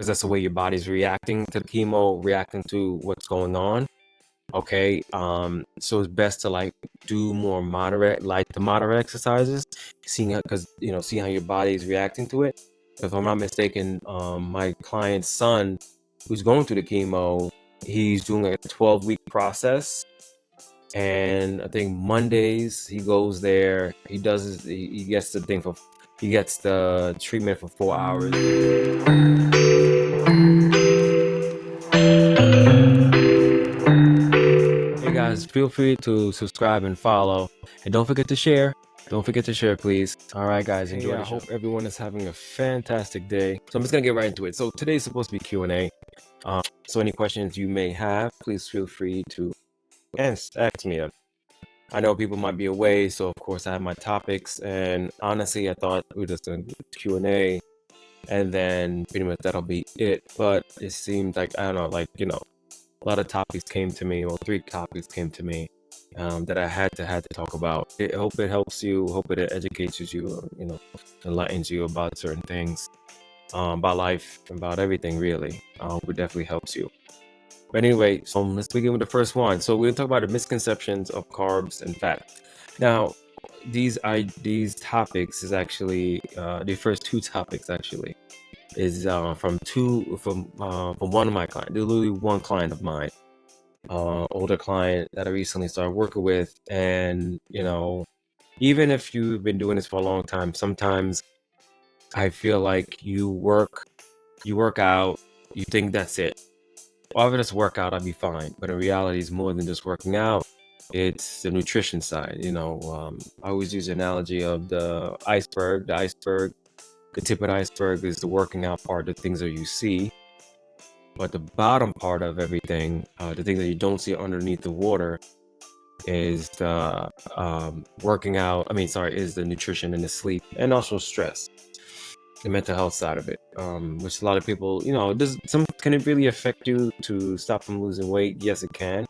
because that's the way your body's reacting to the chemo, reacting to what's going on. Okay, so it's best to like do more moderate, light to moderate exercises, seeing how, because see how your body is reacting to it. If I'm not mistaken, my client's son, who's going through the chemo, he's doing like a 12-week process, and I think Mondays he goes there, he does he gets the treatment for 4 hours. Hey guys, feel free to subscribe and follow, and don't forget to share. Don't forget to share, please. All right, guys, enjoy. I hope everyone is having a fantastic day. So I'm just gonna get right into it. So today's supposed to be Q&A. So any questions you may have, please feel free to ask me. I know people might be away, so of course I have my topics, and honestly, I thought we were just gonna do Q&A, and then pretty much that'll be it. But it seemed like, I don't know, like, a lot of topics came to me, or 3 topics came to me, that I had to talk about. I hope it helps you, hope it educates you, enlightens you about certain things, about life, about everything really. It definitely helps you. But anyway, so let's begin with the first one. So we're gonna talk about the misconceptions of carbs and fat. Now, these topics is actually the first 2 topics actually is from one of my clients. Literally one client of mine, older client that I recently started working with, and even if you've been doing this for a long time, sometimes I feel like you work out, you think that's it. Well, if I just work out, I'll be fine. But in reality, it's more than just working out. It's the nutrition side. I always use the analogy of the iceberg. The tip of the iceberg is the working out part, the things that you see. But the bottom part of everything, the things that you don't see underneath the water, is the working out. Is the nutrition and the sleep, and also stress, the mental health side of it, which a lot of people, can it really affect you to stop from losing weight? Yes, it can,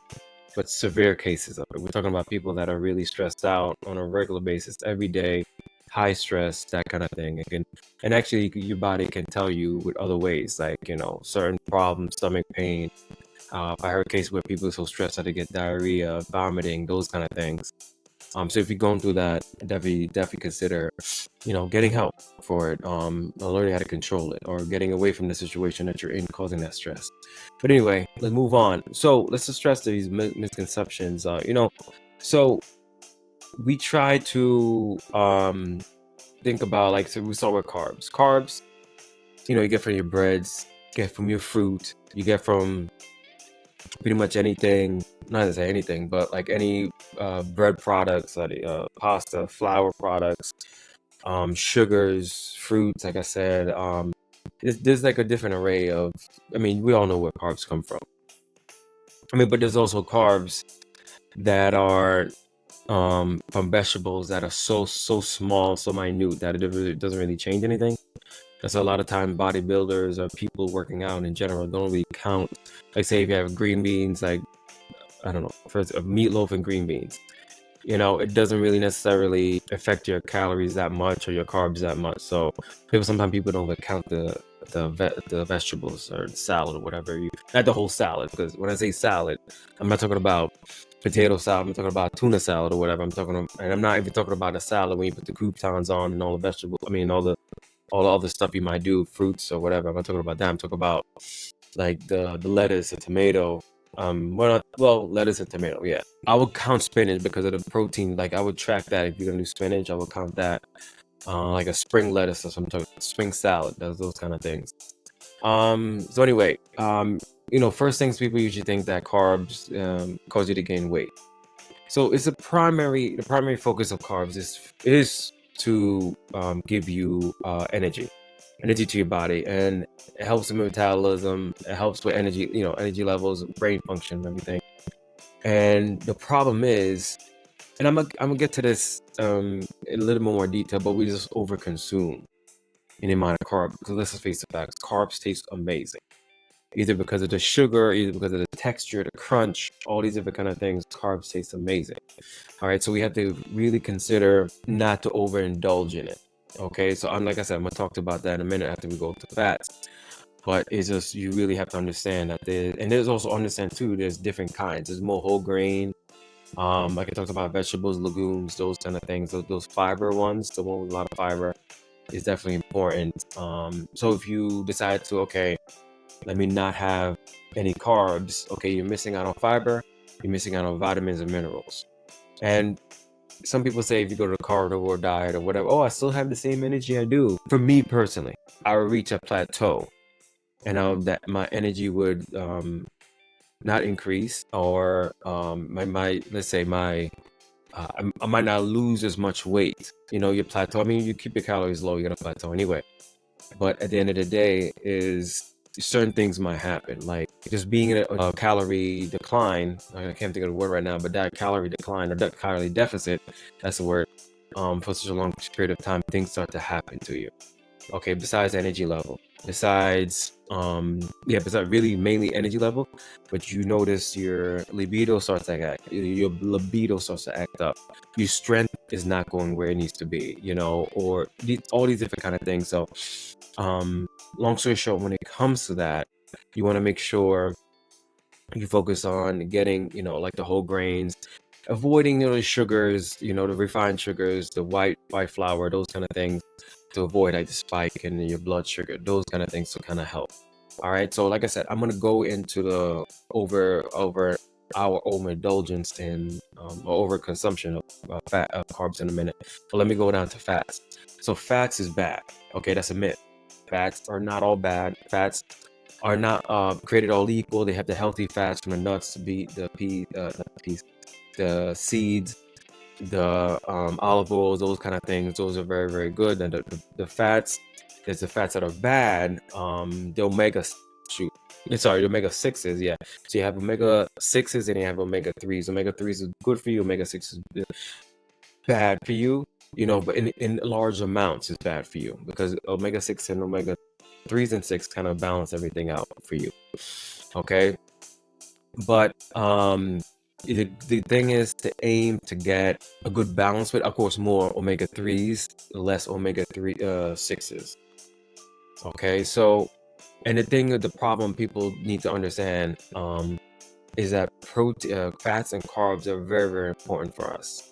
but severe cases of it. We're talking about people that are really stressed out on a regular basis, every day, high stress, that kind of thing. And actually, your body can tell you with other ways, like certain problems, stomach pain. I heard a case where people are so stressed that they get diarrhea, vomiting, those kind of things. So if you're going through that, definitely consider, getting help for it, or learning how to control it, or getting away from the situation that you're in causing that stress. But anyway, let's move on. So let's just stress these misconceptions. So we try to think about, like, so we start with carbs. Carbs, you get from your breads, get from your fruit, you get from pretty much anything, not to say anything, but like any bread products, like pasta, flour products, sugars, fruits, like I said. There's like a different array of, we all know where carbs come from. But there's also carbs that are from vegetables that are so small, so minute, that it doesn't really change anything. That's a lot of time bodybuilders or people working out in general don't really count. Like, say if you have green beans, like, I don't know, first a meatloaf and green beans, it doesn't really necessarily affect your calories that much or your carbs that much. So sometimes people don't count the vegetables or the salad or whatever, not the whole salad, because when I say salad, I'm not talking about potato salad, I'm talking about tuna salad or whatever. And I'm not even talking about a salad when you put the croutons on and all the vegetables, all the other stuff you might do, fruits or whatever. I'm not talking about that. I'm talking about like the lettuce, the tomato. Lettuce and tomato, yeah. I would count spinach because of the protein. Like, I would track that. If you're gonna do spinach, I would count that. Like a spring lettuce or something, spring salad, those kind of things. So anyway, first things, people usually think that carbs cause you to gain weight. So it's the primary focus of carbs is to give you energy to your body, and it helps with metabolism, it helps with energy, energy levels, brain function, everything. And the problem is, and I'm gonna get to this in a little more detail, but we just overconsume in the amount of carbs, because let's just face the facts, carbs taste amazing. Either because of the sugar, either because of the texture, the crunch, all these different kind of things, carbs taste amazing. All right, so we have to really consider not to overindulge in it. Okay, so like I said, I'm gonna talk about that in a minute after we go to fats. But it's just, you really have to understand that there's also understand too, there's different kinds. There's more whole grain. Like I talked about vegetables, legumes, those kind of things. Those fiber ones, the one with a lot of fiber, is definitely important. So if you decide to, okay, let me not have any carbs, okay, you're missing out on fiber, you're missing out on vitamins and minerals. And some people say if you go to the carnivore diet or whatever, oh, I still have the same energy I do. For me personally, I would reach a plateau, and that my energy would not increase, or my let's say my I might not lose as much weight. Your plateau. I mean, you keep your calories low, you're gonna plateau anyway. But at the end of the day, is certain things might happen, like just being in a calorie decline. I can't think of the word right now, but that calorie decline or that calorie deficit, that's the word. For such a long period of time, things start to happen to you. Okay, besides energy level, besides really mainly energy level, but you notice your libido starts to act, your libido starts to act up. Your strength is not going where it needs to be, or all these different kind of things. So, long story short, when it comes to that, you want to make sure you focus on getting, like the whole grains, avoiding the sugars, the refined sugars, the white flour, those kind of things, to avoid like the spike in your blood sugar, those kind of things to kind of help. All right, so like I said, I'm gonna go into the over our overindulgence and overconsumption of fat of carbs in a minute. But let me go down to fats. So fats is bad. Okay, that's a myth. Fats are not all bad. Fats are not created all equal. They have the healthy fats from the nuts, the seeds, the olive oils, those kind of things. Those are very, very good. And the fats, there's the fats that are bad. The omega, the omega sixes, yeah. So you have omega sixes and you have omega threes. Omega threes is good for you. Omega six is bad for you. But in large amounts is bad for you, because omega six and omega threes and six kind of balance everything out for you. Okay, but the thing is to aim to get a good balance with, of course, more omega threes, less omega sixes. Okay, so, and the problem people need to understand is that protein, fats and carbs are very, very important for us.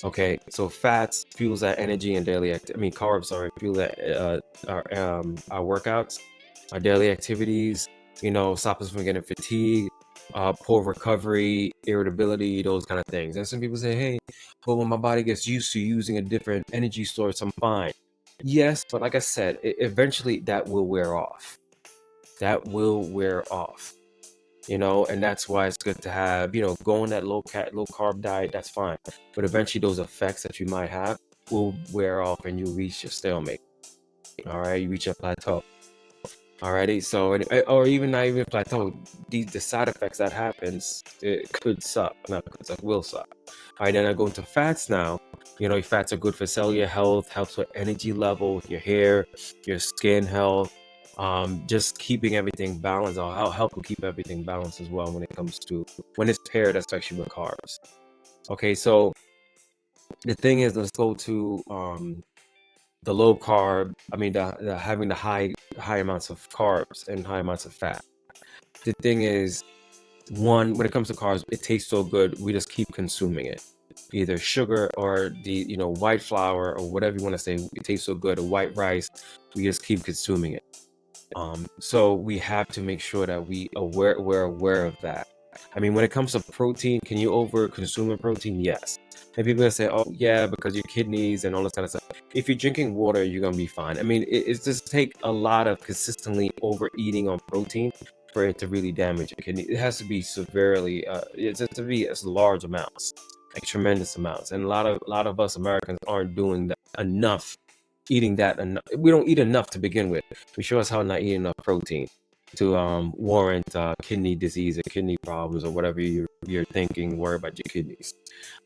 Okay, so fats fuels that energy and daily carbs, sorry, fuel that our workouts, our daily activities, stop us from getting fatigue, poor recovery, irritability, those kind of things. And some people say, hey, but when my body gets used to using a different energy source, I'm fine. Yes, but like I said, eventually that will wear off. That will wear off. And that's why it's good to have, go on that low carb diet, that's fine. But eventually those effects that you might have will wear off and you reach your stalemate. All right, you reach a plateau. Alrighty, so, or even not even plateau, the side effects that happens, it could suck. Not could suck, will suck. Alright, then I go into fats now. Your fats are good for cellular health, helps with energy level, with your hair, your skin health, just keeping everything balanced. I'll help you keep everything balanced as well when it's paired, especially with carbs. Okay, so the thing is, let's go to the low carb, having the high amounts of carbs and high amounts of fat. The thing is, one, when it comes to carbs, it tastes so good, we just keep consuming it. Either sugar or the white flour or whatever you want to say, it tastes so good, or white rice, we just keep consuming it. So we have to make sure that we're aware of that. When it comes to protein, can you over consume protein? Yes. And people are gonna say, oh yeah, because your kidneys and all this kind of stuff. If you're drinking water, you're gonna be fine. It's just take a lot of consistently overeating on protein for it to really damage your kidney. It has to be severely, it's to be as large amounts, like tremendous amounts. And a lot of us Americans aren't doing that enough. Eating that enough. We don't eat enough to begin with. We sure as hell not eating enough protein to warrant kidney disease or kidney problems or whatever you're thinking, worry about your kidneys.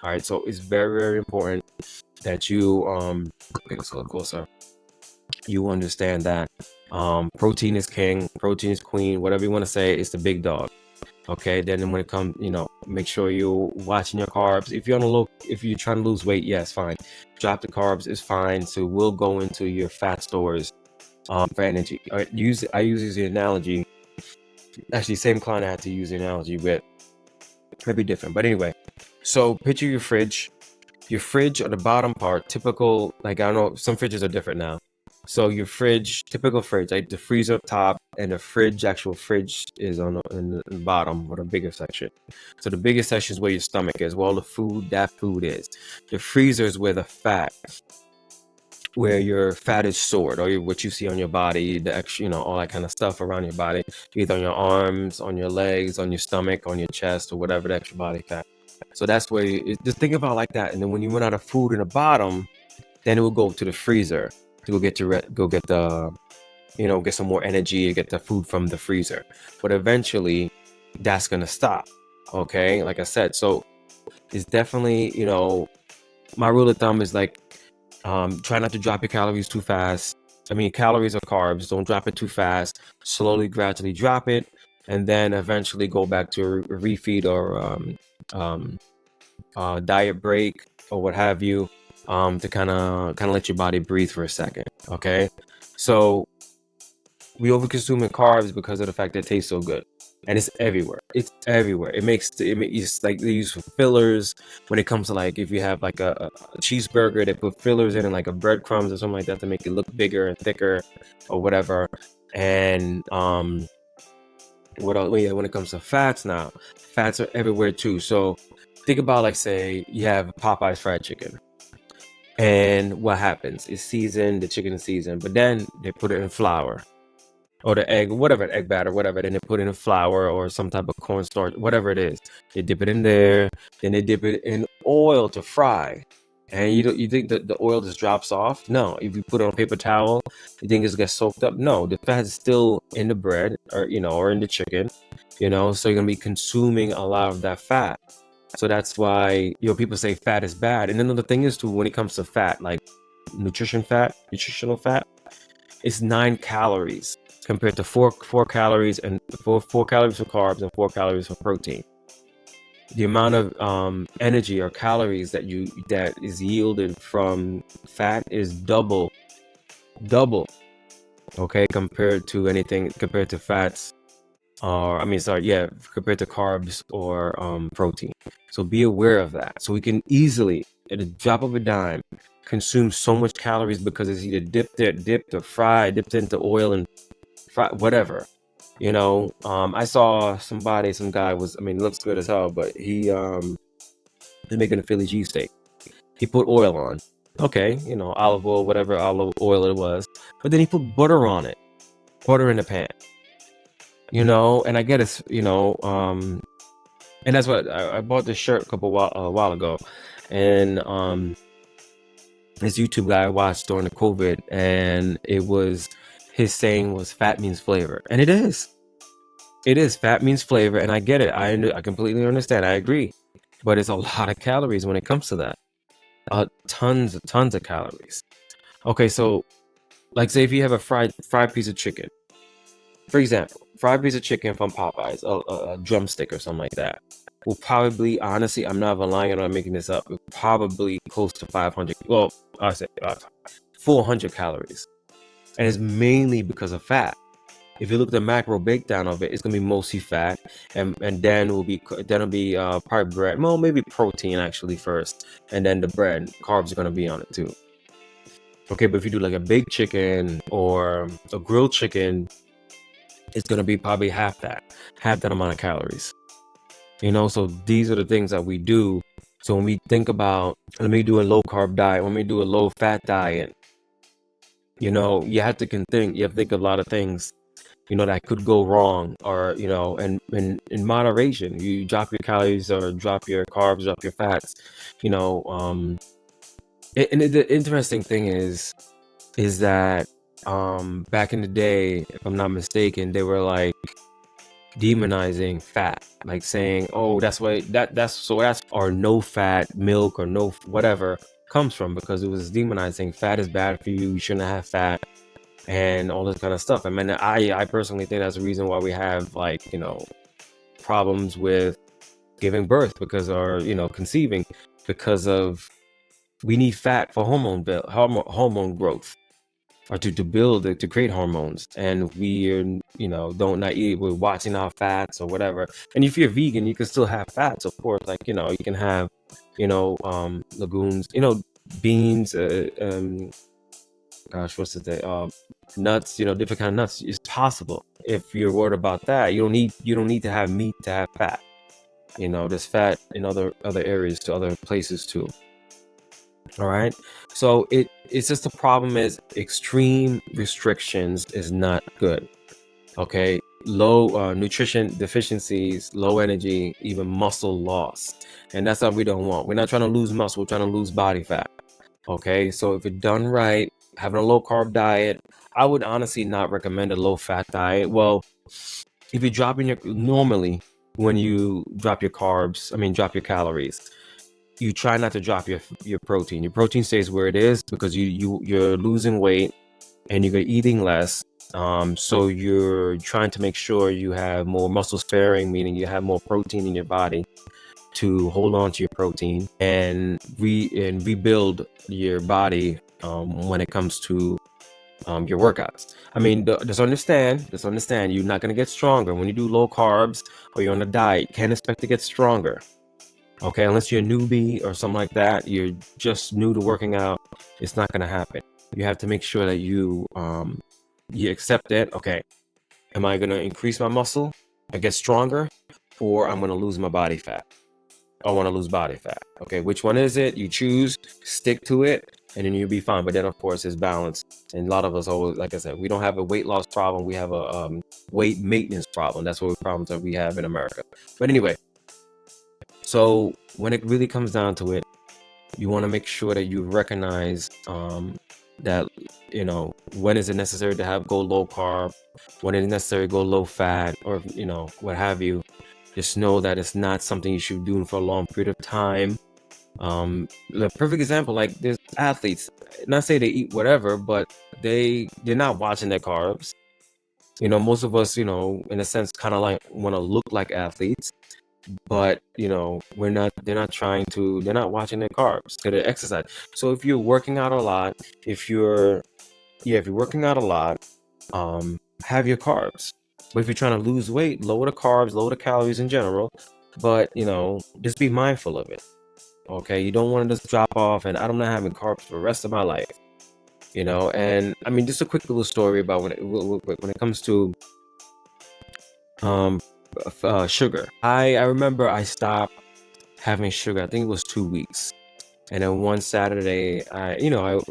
All right, so it's very, very important that you let's look closer. You understand that protein is king, protein is queen, whatever you want to say, it's the big dog. Okay, then when it comes, make sure you're watching your carbs. If you're trying to lose weight, yes, fine. Drop the carbs is fine. So we'll go into your fat stores for energy. I use the analogy. Actually, same client I had to use the analogy with. Maybe different, but anyway. So picture your fridge. Your fridge on the bottom part, typical, like, I don't know, some fridges are different now. So your fridge, typical fridge, like the freezer up top and the fridge, actual fridge is in the bottom or the bigger section. So the biggest section is where your stomach is, where all the food, that food is. The freezer is where the fat, where your fat is stored, or what you see on your body, the extra, all that kind of stuff around your body, either on your arms, on your legs, on your stomach, on your chest, or whatever, the extra body fat. So that's where just think about it like that. And then when you run out of food in the bottom, then it will go to the freezer to get the, get some more energy, get the food from the freezer. But eventually that's going to stop. Okay. Like I said, so it's definitely, my rule of thumb is like, try not to drop your calories too fast. I mean, calories are carbs. Don't drop it too fast. Slowly, gradually drop it, and then eventually go back to a refeed or diet break or what have you, to kind of let your body breathe for a second. Okay, so we overconsume in carbs because of the fact that it tastes so good. And it's everywhere. It's everywhere. It's like they use fillers when it comes to, like, if you have like a cheeseburger, they put fillers in, and like a breadcrumbs or something like that to make it look bigger and thicker or whatever. And what else? Well, yeah, when it comes to fats now, fats are everywhere too. So think about, like, say you have Popeye's fried chicken. And what happens? It's seasoned, the chicken is seasoned, but then they put it in flour. Or the egg, whatever, egg batter, whatever. Then they put it in flour or some type of cornstarch, whatever it is. They dip it in there. Then they dip it in oil to fry. And you think that the oil just drops off? No. If you put it on a paper towel, you think it's gets soaked up? No. The fat is still in the bread, or in the chicken. So you're gonna be consuming a lot of that fat. So that's why people say fat is bad. And then the thing is too, when it comes to fat, like nutritional fat, it's 9 calories compared to 4 calories, and 4 calories for carbs and 4 calories for protein. The amount of energy or calories that is yielded from fat is double, okay, compared to fats, compared to carbs or protein. So be aware of that. So we can easily, at a drop of a dime, consume so much calories because it's either dipped or fried, dipped into oil and fried, whatever. I saw some guy looks good as hell, but he's making a Philly cheesesteak. He put oil on. Okay, olive oil, whatever olive oil it was. But then he put butter on it. Butter in the pan. And I get it, and that's what I bought this shirt a while ago. And this YouTube guy I watched during the COVID, and his saying was fat means flavor. And it is. Fat means flavor, and I get it. I completely understand. I agree. But it's a lot of calories when it comes to that. Tons of calories. Okay, so like, say if you have a fried piece of chicken, for example, fried piece of chicken from Popeyes, a drumstick or something like that, will probably, honestly, I'm not even lying, I'm not making this up, probably close to 500. Well, I say 400 calories, and it's mainly because of fat. If you look at the macro breakdown of it, it's gonna be mostly fat, and then it'll be probably bread. Well, maybe protein actually first, and then the bread. Carbs are gonna be on it too. Okay, but if you do like a baked chicken or a grilled chicken, it's gonna be probably half that amount of calories. So these are the things that we do. So when we think about, let me do a low carb diet, when we do a low fat diet, you have to think of a lot of things that could go wrong, or and in moderation, you drop your calories or drop your carbs, drop your fats. And the interesting thing is that back in the day, if I'm not mistaken, they were like demonizing fat, like saying, oh, that's or no fat milk or no whatever comes from, because it was demonizing fat is bad for you shouldn't have fat and all this kind of stuff. I personally think that's the reason why we have, like, problems with giving birth, or conceiving, because of we need fat for hormone growth. or to build it, to create hormones. And we're, don't not eat, we're watching our fats or whatever. And if you're vegan, you can still have fats, of course. Like, you can have, legumes, beans, gosh, what's the day? Nuts, different kind of nuts. It's possible. If you're worried about that, you don't need to have meat to have fat. There's fat in other areas, to other places too. All right. So it's just the problem is extreme restrictions is not good. Okay. Low nutrition deficiencies, low energy, even muscle loss. And that's what we don't want. We're not trying to lose muscle, we're trying to lose body fat. Okay. So if it's done right, having a low carb diet, I would honestly not recommend a low fat diet. Well, if you're dropping normally when you drop your drop your calories, you try not to drop your protein. Your protein stays where it is because you're losing weight and you're eating less. So you're trying to make sure you have more muscle sparing, meaning you have more protein in your body to hold on to your protein and rebuild your body when it comes to your workouts. Just understand, you're not going to get stronger when you do low carbs or you're on a diet. You can't expect to get stronger. Okay, unless you're a newbie or something like that, you're just new to working out, it's not going to happen. You have to make sure that you accept it. Okay, am I going to increase my muscle and get stronger, or I'm going to lose my body fat? I want to lose body fat. Okay, which one is it? You choose, stick to it, and then you'll be fine. But then, of course, it's balance. And a lot of us always, like I said, we don't have a weight loss problem. We have a weight maintenance problem. That's what the problems that we have in America. But anyway, so when it really comes down to it, you want to make sure that you recognize that, when is it necessary to go low carb, when it is necessary to go low fat, or, what have you. Just know that it's not something you should be doing for a long period of time. The perfect example, like there's athletes, not say they eat whatever, but they're not watching their carbs. Most of us, in a sense, kind of like want to look like athletes, but they're not watching their carbs to the exercise. So if you're working out a lot, if you're working out a lot, have your carbs. But if you're trying to lose weight, lower the carbs, lower the calories in general, but just be mindful of it. Okay, you don't want to just drop off and I'm not having carbs for the rest of my life. And just a quick little story about when it comes to sugar. I remember I stopped having sugar. I think it was 2 weeks, and then one Saturday, I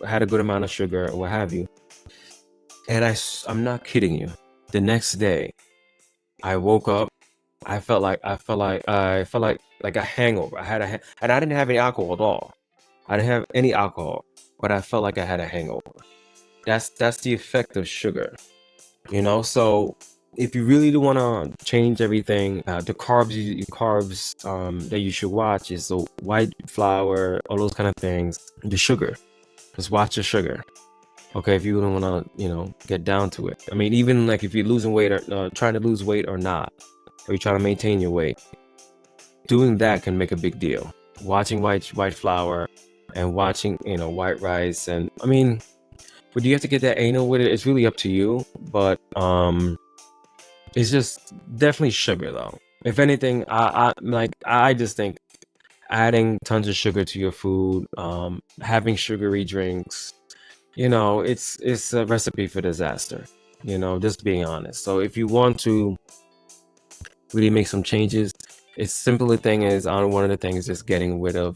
had a good amount of sugar, or what have you. And I'm not kidding you. The next day, I woke up. I felt like a hangover. And I didn't have any alcohol at all. I didn't have any alcohol, but I felt like I had a hangover. That's the effect of sugar. So if you really do want to change everything, the carbs that you should watch is the white flour, all those kind of things. The sugar, just watch the sugar. Okay, if you don't want to, get down to it. Even like if you're losing weight or trying to lose weight or not, or you're trying to maintain your weight, doing that can make a big deal. Watching white flour and watching, white rice, and but you have to get that anal with it. It's really up to you, but it's just definitely sugar though. If anything, I just think adding tons of sugar to your food, having sugary drinks, it's a recipe for disaster. Just being honest. So if you want to really make some changes, it's simple. The thing is, one of the things is just getting rid of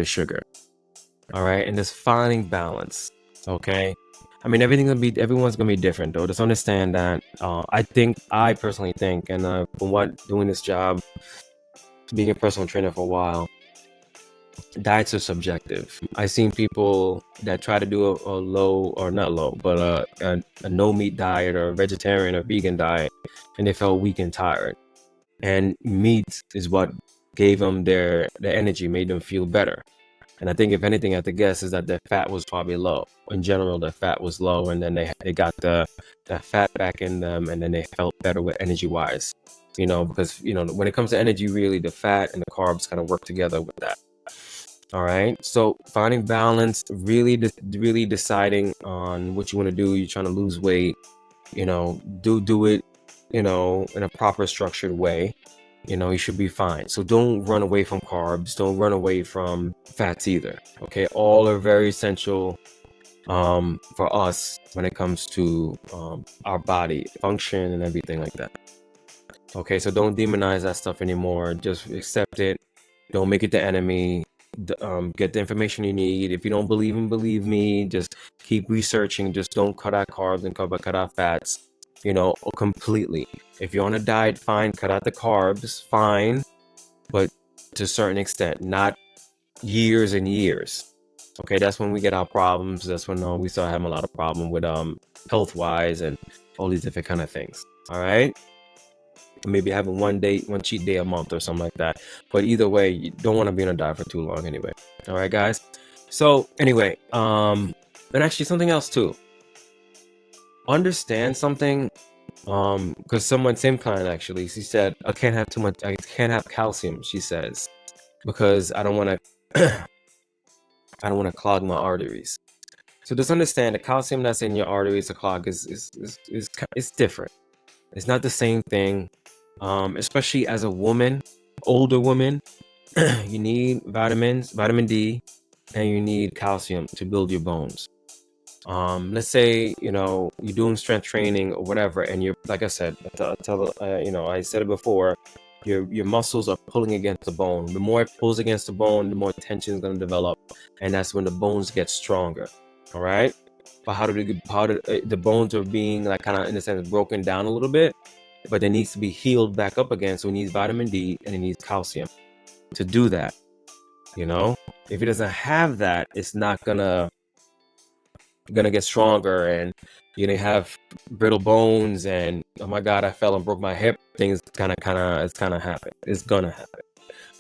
sugar. All right, and just finding balance. Okay. Everyone's gonna be different though. Just understand that. I personally think, and from doing this job, being a personal trainer for a while, diets are subjective. I've seen people that try to do a low, or not low, but a no meat diet or a vegetarian or vegan diet, and they felt weak and tired. And meat is what gave them their energy, made them feel better. And I think if anything, I have to guess is that their fat was probably low. In general, their fat was low, and then they got the fat back in them, and then they felt better with energy wise. Because when it comes to energy, really the fat and the carbs kind of work together with that. All right. So finding balance, really deciding on what you want to do. You're trying to lose weight, do it, in a proper structured way. You should be fine. So don't run away from carbs. Don't run away from fats either. Okay. All are very essential for us when it comes to our body function and everything like that. Okay, so don't demonize that stuff anymore. Just accept it. Don't make it the enemy. Get the information you need. If you don't believe me, just keep researching. Just don't cut out carbs and cut out fats, completely. If you're on a diet, fine, cut out the carbs, fine, but to a certain extent, not years and years. Okay, that's when we get our problems. That's when we start having a lot of problem with health wise and all these different kind of things. All right, maybe having one cheat day a month or something like that. But either way, you don't want to be on a diet for too long anyway. All right, guys. So anyway, and actually something else too. Understand something, because same client actually, she said, I can't have calcium. She says, because I don't want to. I don't want to clog my arteries. So just understand the calcium that's in your arteries, the clog is different. It's not the same thing. Especially as a woman, older woman, you need vitamins, vitamin D, and you need calcium to build your bones. Let's say you're doing strength training or whatever, and you're, like I said, I said it before. Your muscles are pulling against the bone. The more it pulls against the bone, the more tension is going to develop, and that's when the bones get stronger. All right. But how the bones are being like kind of in a sense broken down a little bit, but it needs to be healed back up again. So it needs vitamin D and it needs calcium to do that. If it doesn't have that, it's not gonna get stronger, and you're gonna have brittle bones, and oh my god, I fell and broke my hip. Things it's gonna happen.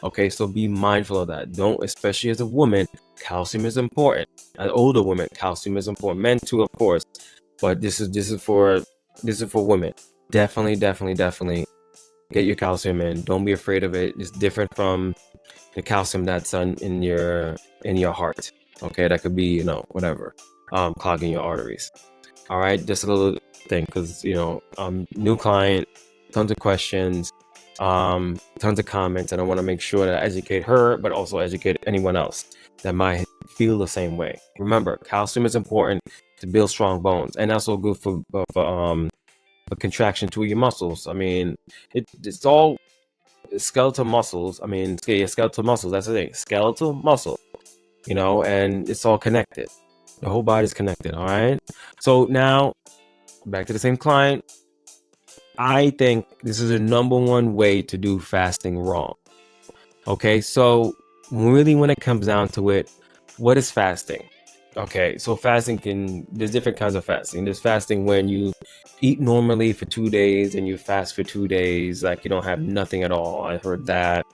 Okay, so be mindful of that. Don't, especially as a woman, calcium is important. As older women, calcium is important. Men too, of course, but this is for women. Definitely get your calcium in. Don't be afraid of it. It's different from the calcium that's in your heart. Okay, that could be whatever, clogging your arteries. All right, just a little thing, because new client, tons of questions, tons of comments, and I want to make sure that I educate her, but also educate anyone else that might feel the same way. Remember, calcium is important to build strong bones, and also good for a contraction to your muscles. I mean, it's all skeletal muscles. I mean, skeletal muscles. That's the thing, skeletal muscle. And it's all connected. The whole body's connected. All right. So now, back to the same client. I think this is the number one way to do fasting wrong. Okay, so really when it comes down to it, what is fasting? Okay, so there's different kinds of fasting. There's fasting when you eat normally for 2 days and you fast for 2 days, like you don't have nothing at all. I heard that.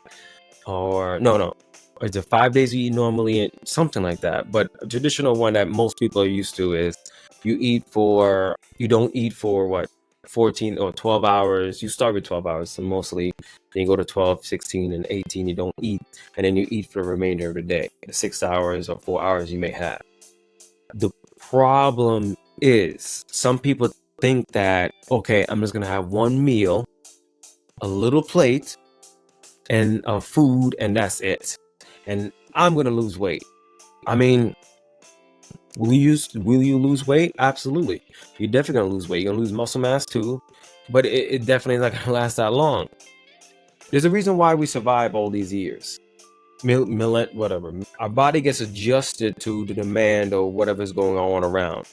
Or no. It's 5 days you eat normally, and something like that. But a traditional one that most people are used to is you don't eat for what? 14 or 12 hours. You start with 12 hours, so mostly. Then you go to 12, 16, and 18, you don't eat. And then you eat for the remainder of the day, the 6 hours or 4 hours you may have. The problem is some people think that, okay, I'm just going to have one meal, a little plate, and food, and that's it. And I'm going to lose weight. I mean, will you lose weight? Absolutely. You're definitely going to lose weight. You're going to lose muscle mass too. But it definitely is not going to last that long. There's a reason why we survive all these years. Whatever. Our body gets adjusted to the demand or whatever's going on around.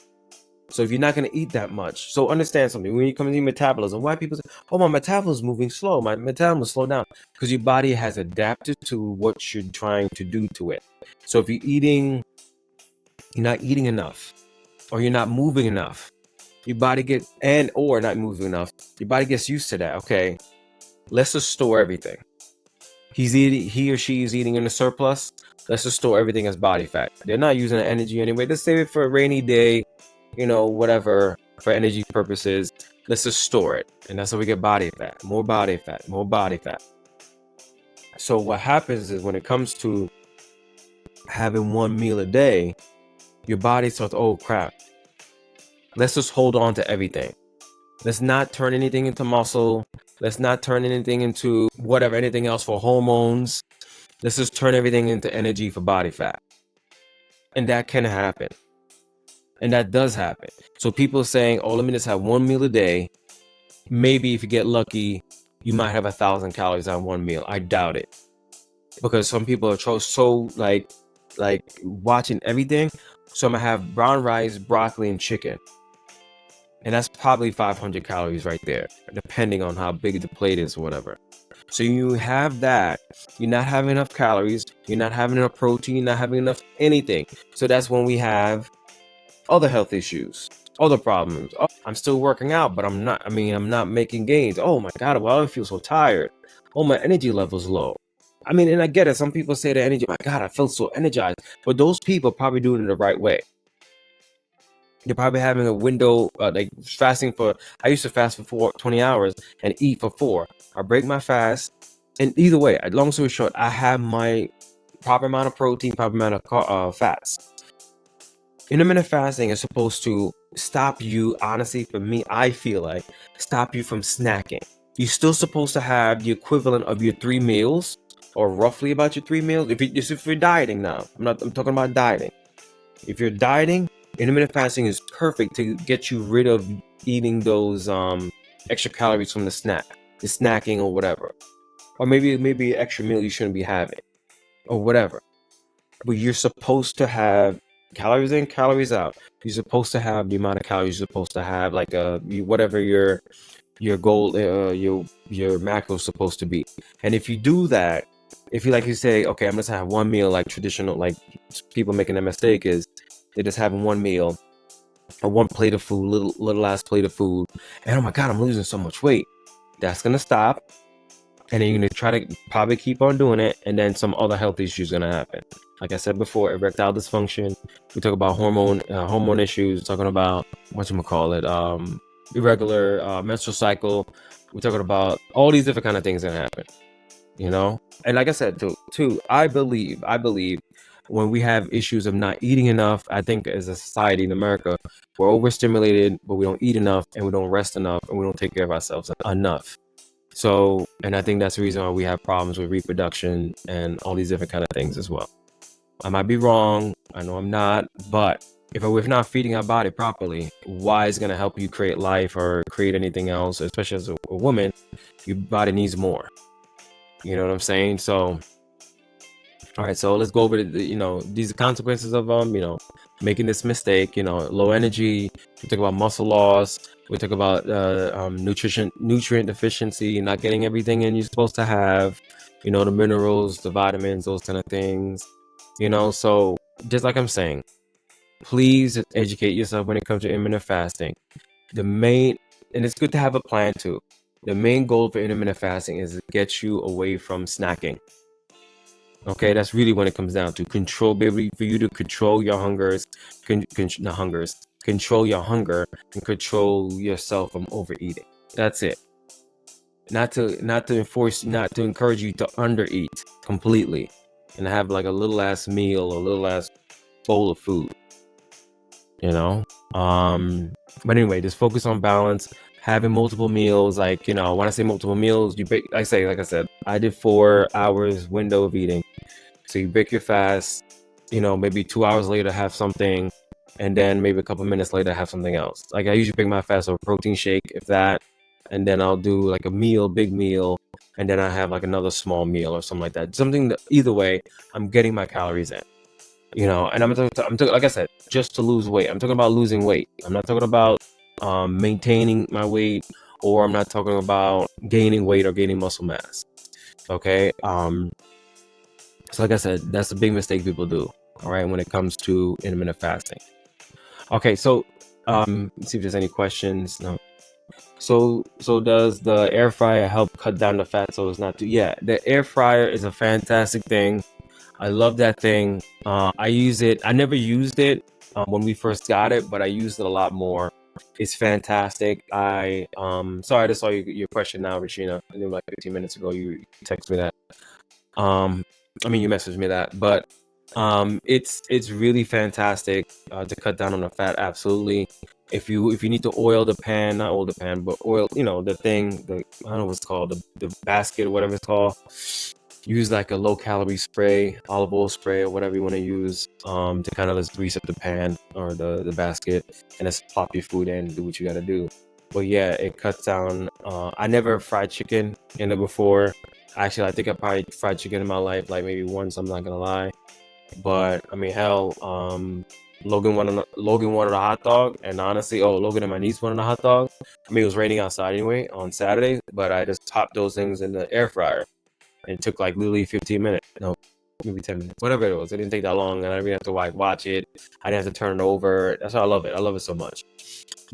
So if you're not going to eat that much, so understand something. When you come to your metabolism, why people say, oh, my metabolism is moving slow. My metabolism is slow down. Because your body has adapted to what you're trying to do to it. So if you're not eating enough, or you're not moving enough, your body or not moving enough, your body gets used to that. Okay, let's just store everything. He or she is eating in a surplus. Let's just store everything as body fat. They're not using the energy anyway. Let's save it for a rainy day, whatever, for energy purposes. Let's just store it. And that's how we get body fat, more body fat. So what happens is when it comes to having one meal a day, your body starts, oh crap, let's just hold on to everything. Let's not turn anything into muscle. Let's not turn anything into whatever, anything else for hormones. Let's just turn everything into energy for body fat. And that can happen. And that does happen. So people saying, oh, let me just have one meal a day. Maybe if you get lucky, you might have 1,000 calories on one meal. I doubt it. Because some people are so like watching everything. So I'm gonna have brown rice, broccoli, and chicken. And that's probably 500 calories right there, depending on how big the plate is or whatever. So you have that, you're not having enough calories, you're not having enough protein, you're not having enough anything. So that's when we have other health issues, other problems. Oh, I'm still working out, but I'm not making gains. Oh my God, well, I feel so tired. Oh, my energy level's low. I mean, and I get it. Some people say the energy, my God, I feel so energized. But those people are probably doing it the right way. You're probably having a window, like fasting for, I used to fast for 20 hours and eat for 4. I break my fast. And either way, long story short, I have my proper amount of protein, proper amount of fats. Intermittent fasting is supposed to stop you, honestly, for me, I feel like, stop you from snacking. You're still supposed to have the equivalent of your 3 meals, or roughly about your 3 meals. If you're dieting now, I'm talking about dieting. If you're dieting, intermittent fasting is perfect to get you rid of eating those extra calories from the snacking or whatever. Or maybe an extra meal you shouldn't be having or whatever. But you're supposed to have calories in, calories out. You're supposed to have the amount of calories you're supposed to have, like whatever your goal, your macro is supposed to be. And if you do that, if you say, okay, I'm just gonna have one meal, like traditional, like people making that mistake is they're just having one meal or one plate of food, little ass plate of food, and oh my God, I'm losing so much weight. That's gonna stop, and then you're gonna try to probably keep on doing it, and then some other health issues gonna happen. Like I said before, erectile dysfunction. We talk about hormone issues. Talking about irregular menstrual cycle. We're talking about all these different kind of things that happen. And like I said too, I believe when we have issues of not eating enough, I think as a society in America, we're overstimulated, but we don't eat enough, and we don't rest enough, and we don't take care of ourselves enough. So, and I think that's the reason why we have problems with reproduction and all these different kind of things as well. I might be wrong. I know I'm not, but if we're not feeding our body properly, why is going to help you create life or create anything else, especially as a woman, your body needs more. You know what I'm saying? So, all right, so let's go over these consequences of making this mistake. Low energy. We talk about muscle loss. We talk about nutrient deficiency, not getting everything in you're supposed to have. The minerals, the vitamins, those kind of things. So just like I'm saying, please educate yourself when it comes to intermittent fasting. And it's good to have a plan too. The main goal for intermittent fasting is to get you away from snacking. Okay, that's really when it comes down to for you to control your hungers, control your hunger and control yourself from overeating. That's it. Not to encourage you to undereat completely and have like a little ass meal, a little ass bowl of food. But anyway, just focus on balance, having multiple meals. Like, when I say multiple meals, like I said, I did 4 hours window of eating. So you break your fast, maybe 2 hours later have something, and then maybe a couple minutes later have something else. Like I usually break my fast with a protein shake, if that, and then I'll do like a big meal, and then I have like another small meal or something like that. Something that either way, I'm getting my calories in. And I'm talking, like I said, just to lose weight. I'm talking about losing weight. I'm not talking about maintaining my weight, or I'm not talking about gaining weight or gaining muscle mass. Okay. So like I said, that's a big mistake people do. All right, when it comes to intermittent fasting. Okay, so let's see if there's any questions. No. So does the air fryer help cut down the fat so it's not too? Yeah, the air fryer is a fantastic thing. I love that thing. I use it. I never used it when we first got it, but I used it a lot more. It's fantastic. Sorry, I just saw your question now, Rashina. I think like 15 minutes ago you texted me that. You messaged me that, but It's really fantastic to cut down on the fat. Absolutely. If you need to oil the pan, not oil the pan, but oil, the thing, I don't know what's called, the basket or whatever it's called. Use like a low calorie spray, olive oil spray, or whatever you want to use, to kind of just grease up the pan or the basket, and just plop your food in and do what you got to do. But yeah, it cuts down. I never fried chicken in it before. Actually, I think I probably fried chicken in my life, like maybe once. I'm not gonna lie. But I mean, hell, Logan wanted a hot dog, and honestly, Logan and my niece wanted a hot dog. I mean, it was raining outside anyway on Saturday, but I just popped those things in the air fryer. And it took like literally 15 minutes. No, maybe 10 minutes, whatever it was. It didn't take that long, and I didn't have to like watch it. I didn't have to turn it over. That's why I love it. I love it so much.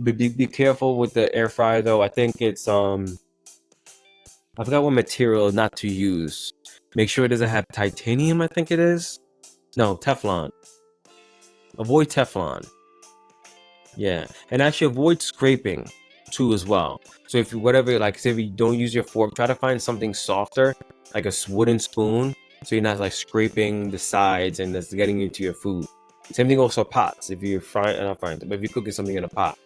Be careful with the air fryer though. I think it's I forgot what material not to use. Make sure it doesn't have titanium. I think it is. No, Teflon. Avoid Teflon. Yeah, and actually avoid scraping too as well. So if you whatever, like say if you don't use your fork, try to find something softer, like a wooden spoon, so you're not like scraping the sides and that's getting into your food. Same thing also pots. If you're frying, not frying, but if you're cooking something in a pot,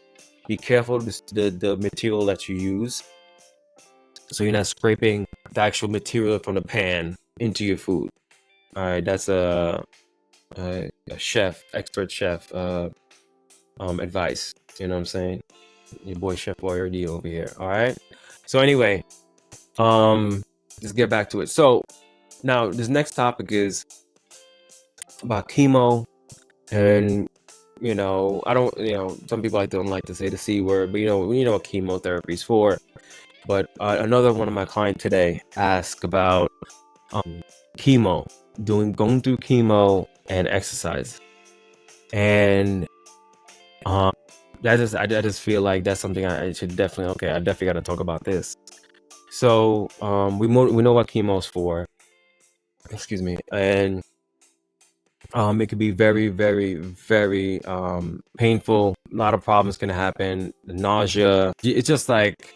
be careful the material that you use, so you're not scraping the actual material from the pan into your food. All right, that's a expert chef advice. You know what I'm saying? Your boy Chef Boyer D over here. All right. So anyway, let's get back to it. So now this next topic is about chemo, and I don't, some people don't like to say the C word, but we know what chemotherapy is for. But another one of my clients today asked about chemo, going through chemo and exercise, and I just feel like that's something I should definitely. I definitely got to talk about this. So we know what chemo is for. Excuse me, and it could be very, very, very painful. A lot of problems can happen. Nausea. It's just like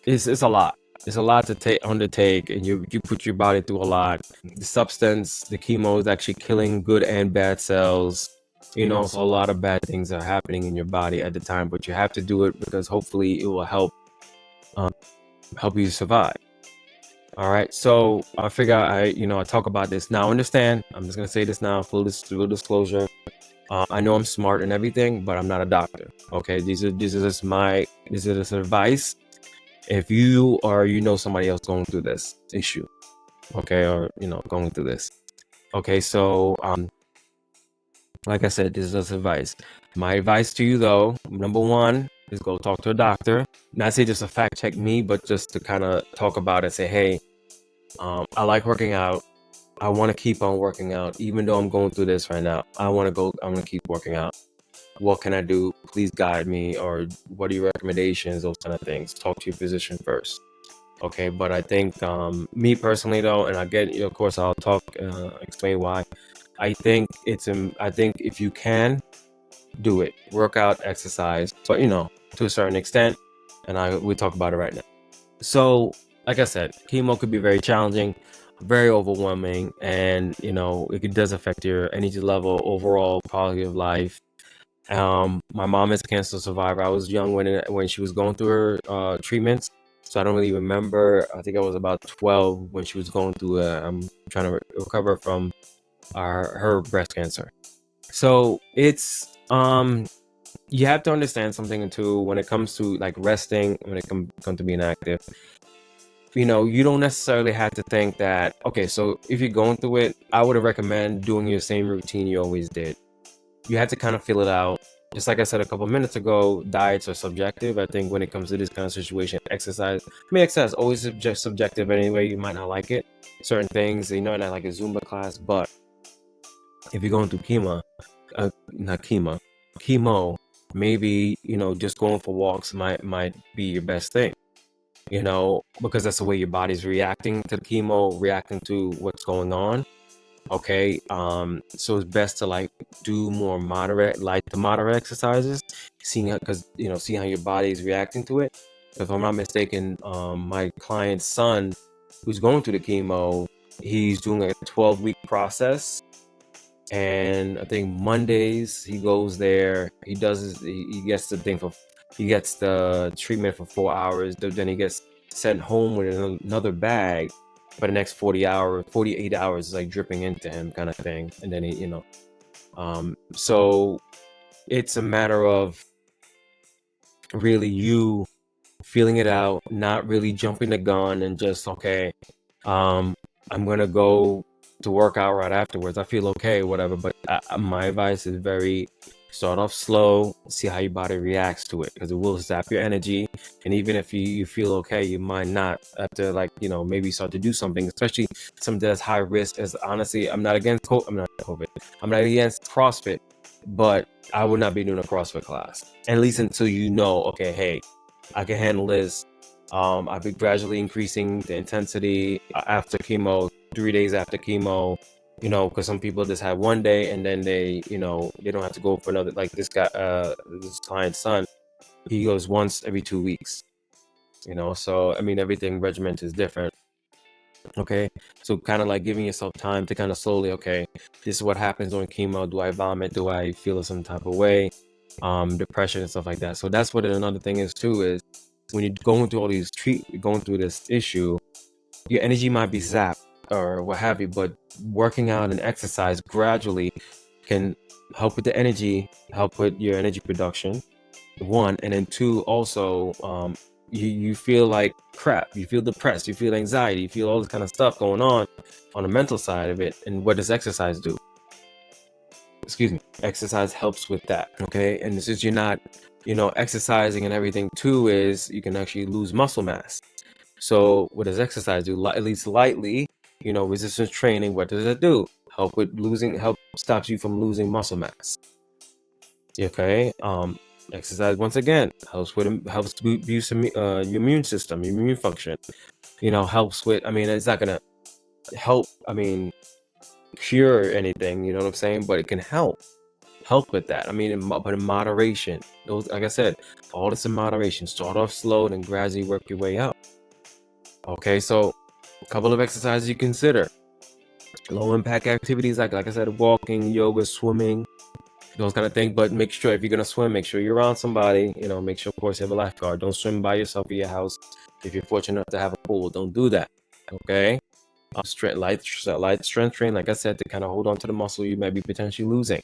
it's a lot. It's a lot to undertake, and you put your body through a lot. The substance, the chemo is actually killing good and bad cells. So a lot of bad things are happening in your body at the time, but you have to do it because hopefully it will help you survive. All right, so I figure I talk about this now. Understand? I'm just gonna say this now, full disclosure. I know I'm smart and everything, but I'm not a doctor. Okay, this is just advice. If you or somebody else going through this issue, okay, or going through this, okay. So like I said, this is just advice. My advice to you though, number one, is go talk to a doctor. Not say just to fact check me, but just to kind of talk about it. Say, hey, I like working out. I want to keep on working out, even though I'm going through this right now. I'm gonna keep working out. What can I do? Please guide me, or what are your recommendations? Those kind of things. Talk to your physician first. Okay, but I think me personally though, and I get, of course, I'll talk, explain why. I think if you can do it, work out, exercise, but to a certain extent, and we talk about it right now. So, like I said, chemo could be very challenging, very overwhelming, and it does affect your energy level, overall quality of life. My mom is a cancer survivor. I was young when she was going through her treatments, so I don't really remember. I think I was about 12 when she was going through I'm trying to recover from her breast cancer. So it's you have to understand something too when it comes to like resting, when it comes to being active. You don't necessarily have to think that, okay, so if you're going through it, I would recommend doing your same routine you always did. You have to kind of feel it out. Just like I said a couple minutes ago, diets are subjective. I think when it comes to this kind of situation, exercise is always subjective anyway. You might not like it. Certain things, not like a Zumba class, but if you're going through chemo, maybe, just going for walks might be your best thing. Because that's the way your body's reacting to the chemo, reacting to what's going on. Okay, so it's best to like do more moderate exercises, seeing how your body is reacting to it. If I'm not mistaken, my client's son, who's going through the chemo, he's doing a 12-week process, And I think Mondays he goes there. He gets he gets the treatment for 4 hours. Then he gets sent home with another bag for the next 48 hours is like dripping into him kind of thing. And then so it's a matter of really you feeling it out, not really jumping the gun and just, okay, I'm gonna go to work out right afterwards. I feel okay, whatever. But my advice is start off slow, see how your body reacts to it, because it will zap your energy. And even if you feel okay, you might not after, like, maybe start to do something, especially something that's high risk. As honestly, I'm not against COVID. I'm not against CrossFit, but I would not be doing a CrossFit class, at least until okay, hey, I can handle this. I've been gradually increasing the intensity after chemo, 3 days after chemo, because some people just have one day and then they don't have to go for another. Like this guy, this client's son, he goes once every 2 weeks, so I mean, everything regiment is different. Okay, so kind of like giving yourself time to kind of slowly, okay, this is what happens during chemo. Do I vomit? Do I feel some type of way? Depression and stuff like that. So that's what another thing is too, is when you're going through going through this issue, your energy might be zapped or what have you, but working out and exercise gradually can help with the energy, help with your energy production, one, and then two, also, you feel like crap, you feel depressed, you feel anxiety, you feel all this kind of stuff going on the mental side of it. And what does exercise do? Exercise helps with that. Okay, and since you're not exercising and everything too, is you can actually lose muscle mass. So what does exercise do? At least lightly, resistance training, what does it do? Help stops you from losing muscle mass. Okay, exercise, once again, helps boost your immune system, your immune function. Helps with, I mean, it's not gonna help, I mean, cure anything, you know what I'm saying, but it can help with that. I mean, but in moderation. Those, like I said, all this in moderation. Start off slow and gradually work your way up. Okay, so a couple of exercises you consider: low impact activities like I said, walking, yoga, swimming, those kind of things. But make sure, if you're gonna swim, make sure you're around somebody. Make sure, of course, you have a lifeguard. Don't swim by yourself in your house. If you're fortunate enough to have a pool, don't do that. Okay. Light strength training, like I said, to kind of hold on to the muscle you might be potentially losing.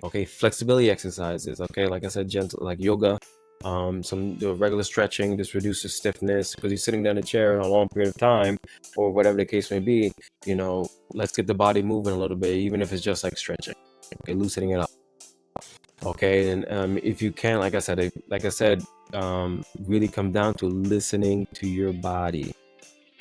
Okay, flexibility exercises. Okay, like I said, gentle, like yoga, some regular stretching. This reduces stiffness because you're sitting down in a chair in a long period of time, or whatever the case may be. Let's get the body moving a little bit, even if it's just like stretching. Okay, loosening it up. Okay, and if you can, like I said, really come down to listening to your body,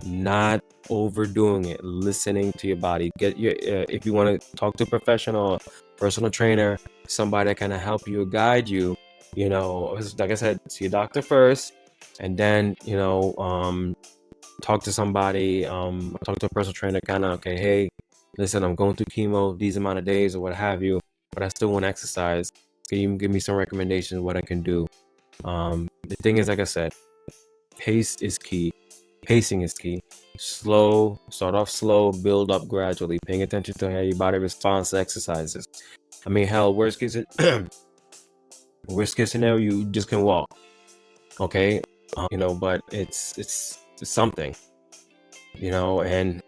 not overdoing it. Listening to your body. Get your if you want to talk to a professional, personal trainer, somebody that kind of help you, guide you, like I said, see a doctor first, and then talk to somebody, talk to a personal trainer, kind of, okay, hey, listen, I'm going through chemo these amount of days or what have you, but I still want to exercise. Can you give me some recommendations of what I can do? The thing is, like I said, pacing is key. Start off slow, build up gradually, paying attention to how your body responds to exercises. I mean, hell, worst case scenario, you just can walk. Okay, but it's something, and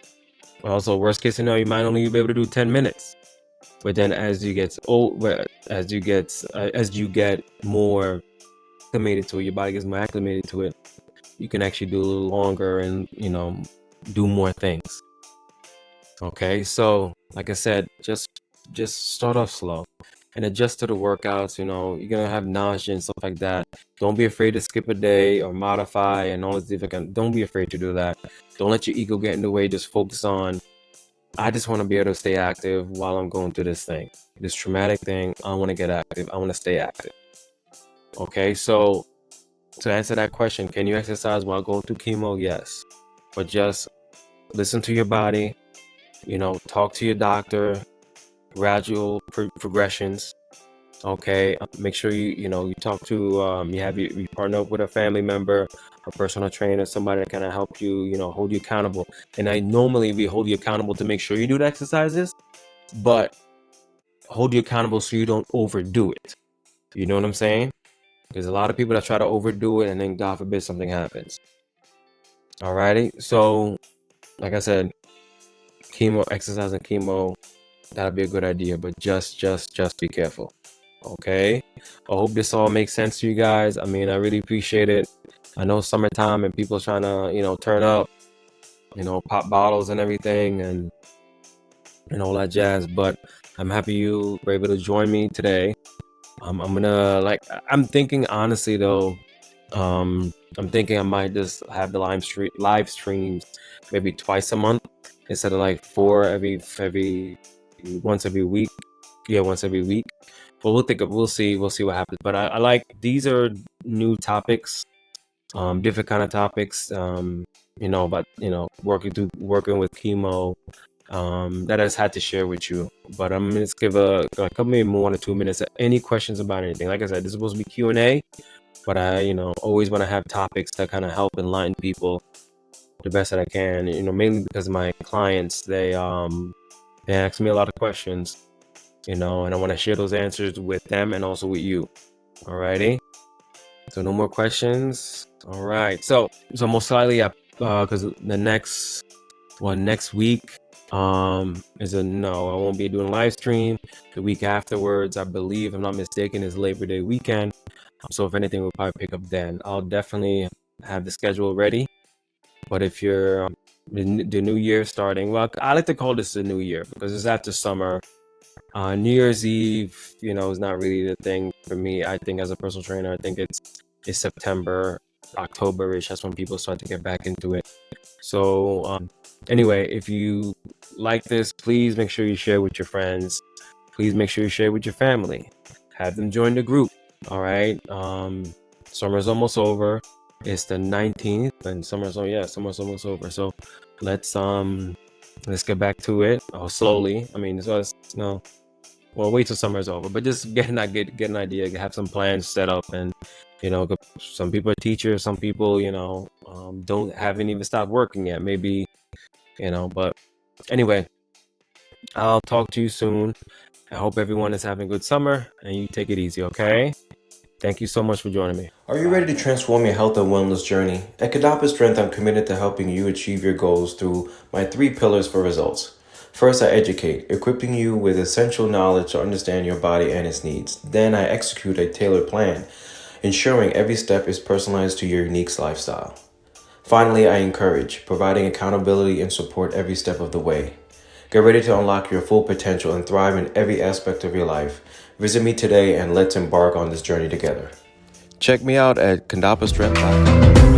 also worst case scenario, you might only be able to do 10 minutes. But then as you get more acclimated to it, your body gets more acclimated to it, you can actually do a little longer and do more things. Okay, so like I said, just start off slow and adjust to the workouts. You're gonna have nausea and stuff like that. Don't be afraid to skip a day or modify and all this different. Don't be afraid to do that. Don't let your ego get in the way. Just focus on, I just want to be able to stay active while I'm going through this traumatic thing. I want to get active. I want to stay active. Okay, so to answer that question, can you exercise while going through chemo? Yes, but just listen to your body. Talk to your doctor. Gradual progressions. Okay, make sure you talk to you partner up with a family member, a personal trainer, somebody that kind of help you, hold you accountable. And I normally we hold you accountable to make sure you do the exercises, but hold you accountable so you don't overdo it. You know what I'm saying? There's a lot of people that try to overdo it and then God forbid something happens. Alrighty, so like I said, chemo, exercise and chemo, that'd be a good idea, but just be careful. Okay, I hope this all makes sense to you guys. I mean, I really appreciate it. I know summertime and people trying to, turn up, pop bottles and everything and all that jazz, but I'm happy you were able to join me today. I'm thinking honestly though, I'm thinking I might just have the live streams maybe twice a month instead of like four every once every week. Yeah, once every week. But we'll see what happens. But I like, these are new topics, different kind of topics, about working with chemo, that I just had to share with you. But I'm gonna just give a couple, maybe 1 or 2 minutes. Any questions about anything? Like I said, this is supposed to be Q&A, but I always want to have topics that kind of help enlighten people the best that I can. Mainly because my clients, they ask me a lot of questions, and I want to share those answers with them and also with you. Alrighty. So no more questions. All right. So most likely, because the next week is no, I won't be doing a live stream. The week afterwards, I believe, if I'm not mistaken, is Labor Day weekend. So if anything, we'll probably pick up then. I'll definitely have the schedule ready. But if you're the new year starting, well, I like to call this the new year because it's after summer. New Year's Eve, is not really the thing for me. I think as a personal trainer, I think it's September, October-ish. That's when people start to get back into it. So anyway, if you like this, please make sure you share with your friends. Please make sure you share with your family. Have them join the group. All right. Summer's almost over. It's the 19th, and summer's almost over. So let's get back to it slowly. I mean, well, wait till summer's over, but just get an idea, have some plans set up, and some people are teachers, some people haven't even stopped working yet, maybe, but anyway, I'll talk to you soon. I hope everyone is having a good summer, and you take it easy, okay? Thank you so much for joining me. Are you ready to transform your health and wellness journey? At Condappa Strength, I'm committed to helping you achieve your goals through my 3 pillars for results. First, I educate, equipping you with essential knowledge to understand your body and its needs. Then I execute a tailored plan, ensuring every step is personalized to your unique lifestyle. Finally, I encourage, providing accountability and support every step of the way. Get ready to unlock your full potential and thrive in every aspect of your life. Visit me today and let's embark on this journey together. Check me out at condappastrength.com.